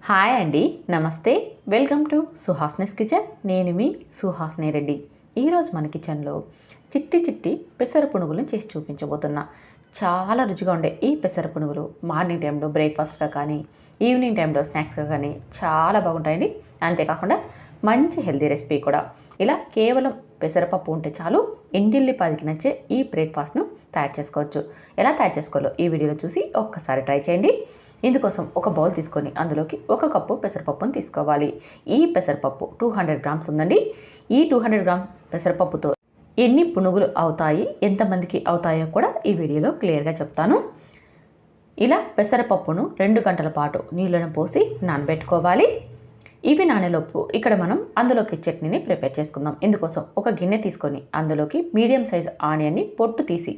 Hi అండి, నమస్తే. Welcome to Suhasni's kitchen. నేను మీ సుహాస్ని రెడ్డి. ఈరోజు మన కిచెన్లో చిట్టి చిట్టి పెసర పునుగులను చేసి చూపించబోతున్నా. చాలా రుచిగా ఉండే ఈ పెసర పునుగులు మార్నింగ్ టైంలో బ్రేక్ఫాస్ట్గా కానీ ఈవినింగ్ టైంలో స్నాక్స్గా కానీ చాలా బాగుంటాయండి. అంతేకాకుండా మంచి హెల్తీ రెసిపీ కూడా. ఇలా కేవలం పెసరపప్పు ఉంటే చాలు ఇంటిల్లిపాదికి నచ్చే ఈ బ్రేక్ఫాస్ట్ను తయారు చేసుకోవచ్చు. ఎలా తయారు చేసుకోవాలో ఈ వీడియోలో చూసి ఒక్కసారి ట్రై చేయండి. ఇందుకోసం ఒక బౌల్ తీసుకొని అందులోకి 1 కప్పు పెసరపప్పును తీసుకోవాలి. ఈ పెసరపప్పు 200 గ్రామ్స్ ఉందండి. ఈ 200 గ్రామ్ పెసరపప్పుతో ఎన్ని పునుగులు అవుతాయి, ఎంతమందికి అవుతాయో కూడా ఈ వీడియోలో క్లియర్గా చెప్తాను. ఇలా పెసరపప్పును 2 గంటల పాటు నీళ్ళను పోసి నానబెట్టుకోవాలి. ఇవి నానేలోపు ఇక్కడ మనం అందులోకి చట్నీని ప్రిపేర్ చేసుకుందాం. ఇందుకోసం ఒక గిన్నె తీసుకొని అందులోకి మీడియం సైజ్ ఆనియన్ని పొట్టు తీసి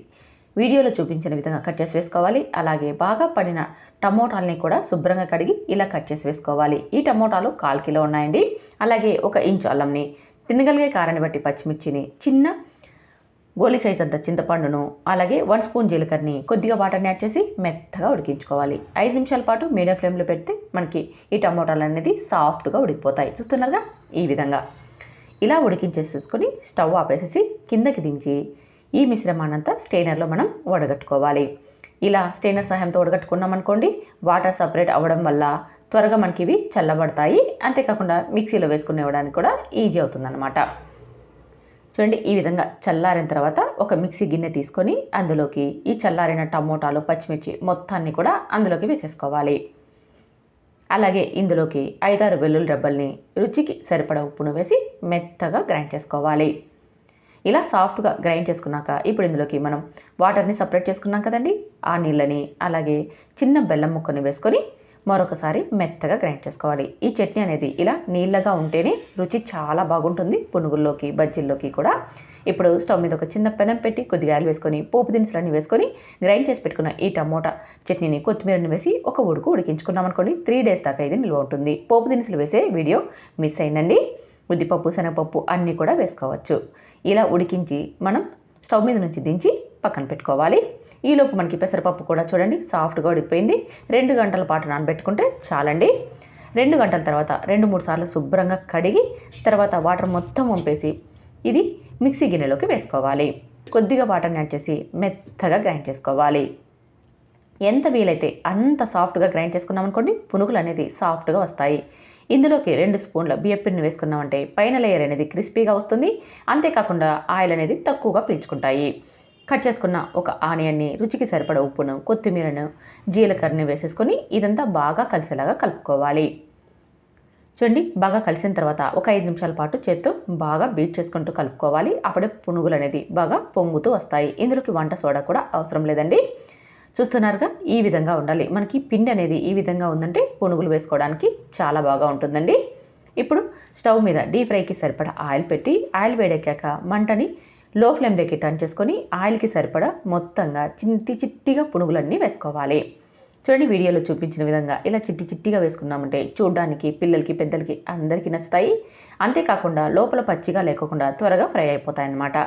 వీడియోలో చూపించిన విధంగా కట్ చేసి వేసుకోవాలి. అలాగే బాగా పడిన టమోటాలని కూడా శుభ్రంగా కడిగి ఇలా కట్ చేసి వేసుకోవాలి. ఈ టమోటాలు 1/4 కిలో ఉన్నాయండి. అలాగే 1 ఇంచు అల్లంని, తినగలిగే కారాన్ని బట్టి పచ్చిమిర్చిని, చిన్న గోలి సైజ్ అంత చింతపండును, అలాగే 1 స్పూన్ జీలకర్రని, కొద్దిగా వాటర్ని యాడ్ చేసి మెత్తగా ఉడికించుకోవాలి. 5 నిమిషాల పాటు మీడియం ఫ్లేమ్లో పెడితే మనకి ఈ టమోటాలు అనేది సాఫ్ట్గా ఉడికిపోతాయి. చూస్తున్నారుగా, ఈ విధంగా ఇలా ఉడికించేసేసుకొని స్టవ్ ఆపేసేసి కిందకి దించి ఈ మిశ్రమాన్నంతా స్టెయినర్లో మనం వడగట్టుకోవాలి. ఇలా స్టెయినర్ సహాయంతో వడగట్టుకున్నాం అనుకోండి, వాటర్ సపరేట్ అవ్వడం వల్ల త్వరగా మనకి ఇవి చల్లబడతాయి. అంతేకాకుండా మిక్సీలో వేసుకుని ఇవ్వడానికి కూడా ఈజీ అవుతుందన్నమాట. చూడండి, ఈ విధంగా చల్లారిన తర్వాత ఒక మిక్సీ గిన్నె తీసుకొని అందులోకి ఈ చల్లారిన టమోటాలు, పచ్చిమిర్చి మొత్తాన్ని కూడా అందులోకి వేసేసుకోవాలి. అలాగే ఇందులోకి 5-6 వెల్లుల్లి రెబ్బల్ని, రుచికి సరిపడా ఉప్పును వేసి మెత్తగా గ్రైండ్ చేసుకోవాలి. ఇలా సాఫ్ట్గా గ్రైండ్ చేసుకున్నాక ఇప్పుడు ఇందులోకి మనం వాటర్ని సపరేట్ చేసుకున్నాం కదండి, ఆ నీళ్ళని అలాగే చిన్న బెల్లం ముక్కని వేసుకొని మరొకసారి మెత్తగా గ్రైండ్ చేసుకోవాలి. ఈ చట్నీ అనేది ఇలా నీళ్ళగా ఉంటేనే రుచి చాలా బాగుంటుంది పునుగుల్లోకి, బజ్జీల్లోకి కూడా. ఇప్పుడు స్టవ్ మీద ఒక చిన్న పెనం పెట్టి కొద్దిగా ఆయిల్ వేసుకొని పోపు దినుసులన్నీ వేసుకొని గ్రైండ్ చేసి పెట్టుకున్న ఈ టమోటా చట్నీని, కొత్తిమీరని వేసి ఒక ఉడికించుకున్నాం అనుకోండి, 3 days దాకా ఇది నిల్వ ఉంటుంది. పోపు దినుసులు వేసే వీడియో మిస్ అయిందండి. ఉద్దిపప్పు, శనగపప్పు అన్నీ కూడా వేసుకోవచ్చు. ఇలా ఉడికించి మనం స్టవ్ మీద నుంచి దించి పక్కన పెట్టుకోవాలి. ఈలోపు మనకి పెసరపప్పు కూడా చూడండి సాఫ్ట్గా ఉడికిపోయింది. 2 గంటల పాటు నానబెట్టుకుంటే చాలండి. 2 గంటల తర్వాత 2-3 సార్లు శుభ్రంగా కడిగి తర్వాత వాటర్ మొత్తం వంపేసి ఇది మిక్సీ గిన్నెలోకి వేసుకోవాలి. కొద్దిగా వాటర్ని యాడ్ చేసి మెత్తగా గ్రైండ్ చేసుకోవాలి. ఎంత వీలైతే అంత సాఫ్ట్గా గ్రైండ్ చేసుకున్నాం అనుకోండి, పునుగులు అనేది సాఫ్ట్గా వస్తాయి. ఇందులోకి 2 స్పూన్ల బియ్యపిండిని వేసుకున్నామంటే పైన లేయర్ అనేది క్రిస్పీగా వస్తుంది. అంతేకాకుండా ఆయిల్ అనేది తక్కువగా పీల్చుకుంటాయి. కట్ చేసుకున్న ఒక ఆనియన్ని, రుచికి సరిపడ ఉప్పును, కొత్తిమీరను, జీలకర్రని వేసేసుకొని ఇదంతా బాగా కలిసేలాగా కలుపుకోవాలి. చూడండి, బాగా కలిసిన తర్వాత ఒక 5 నిమిషాల పాటు చేత్తో బాగా బీట్ చేసుకుంటూ కలుపుకోవాలి. అప్పుడే పునుగులు అనేది బాగా పొంగుతూ వస్తాయి. ఇందులోకి వంట సోడా కూడా అవసరం లేదండి. చూస్తున్నారుగా, ఈ విధంగా ఉండాలి. మనకి పిండి అనేది ఈ విధంగా ఉందంటే పునుగులు వేసుకోవడానికి చాలా బాగా ఉంటుందండి. ఇప్పుడు స్టవ్ మీద డీప్ ఫ్రైకి సరిపడా ఆయిల్ పెట్టి ఆయిల్ వేడెక్కాక మంటని లో ఫ్లేమ్లోకి టర్న్ చేసుకొని ఆయిల్కి సరిపడా మొత్తంగా చిట్టిగా పునుగులన్నీ వేసుకోవాలి. చూడండి, వీడియోలో చూపించిన విధంగా ఇలా చిట్టిగా వేసుకున్నామంటే చూడడానికి పిల్లలకి, పెద్దలకి అందరికీ నచ్చుతాయి. అంతేకాకుండా లోపల పచ్చిగా లేకుండా త్వరగా ఫ్రై అయిపోతాయి అన్నమాట.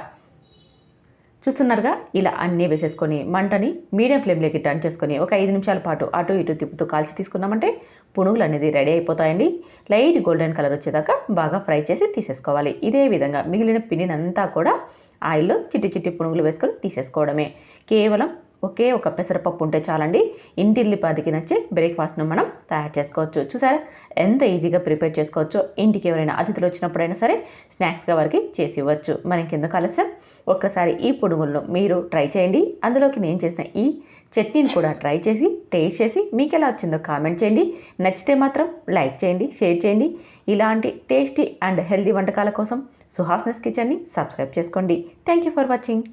చూస్తున్నారుగా, ఇలా అన్నీ వేసేసుకొని మంటని మీడియం ఫ్లేమ్లోకి టర్న్ చేసుకొని ఒక 5 నిమిషాల పాటు అటు ఇటు తిప్పుతూ కాల్చి తీసుకున్నామంటే పునుగులు అనేది రెడీ అయిపోతాయండి. లైట్ గోల్డెన్ కలర్ వచ్చేదాకా బాగా ఫ్రై చేసి తీసేసుకోవాలి. ఇదే విధంగా మిగిలిన పిండినంతా కూడా ఆయిల్లో చిట్టి పునుగులు వేసుకొని తీసేసుకోవడమే. కేవలం ఒకే ఒక పెసరపప్పు ఉంటే చాలండి, ఇంటిల్లిపాదికి నచ్చే బ్రేక్ఫాస్ట్ను మనం తయారు చేసుకోవచ్చు. చూసారా ఎంత ఈజీగా ప్రిపేర్ చేసుకోవచ్చో. ఇంటికి ఎవరైనా అతిథులు వచ్చినప్పుడైనా సరే స్నాక్స్గా వారికి చేసి ఇవ్వచ్చు. మరి ఇంకెందుకు ఆలస్యం, ఒక్కసారి ఈ పునుగులను మీరు ట్రై చేయండి. అందులోకి నేను చేసిన ఈ చట్నీని కూడా ట్రై చేసి టేస్ట్ చేసి మీకు ఎలా వచ్చిందో కామెంట్ చేయండి. నచ్చితే మాత్రం లైక్ చేయండి, షేర్ చేయండి. ఇలాంటి టేస్టీ అండ్ హెల్తీ వంటకాల కోసం సుహాస్నిస్ కిచెన్ని సబ్స్క్రైబ్ చేసుకోండి. Thank you for watching.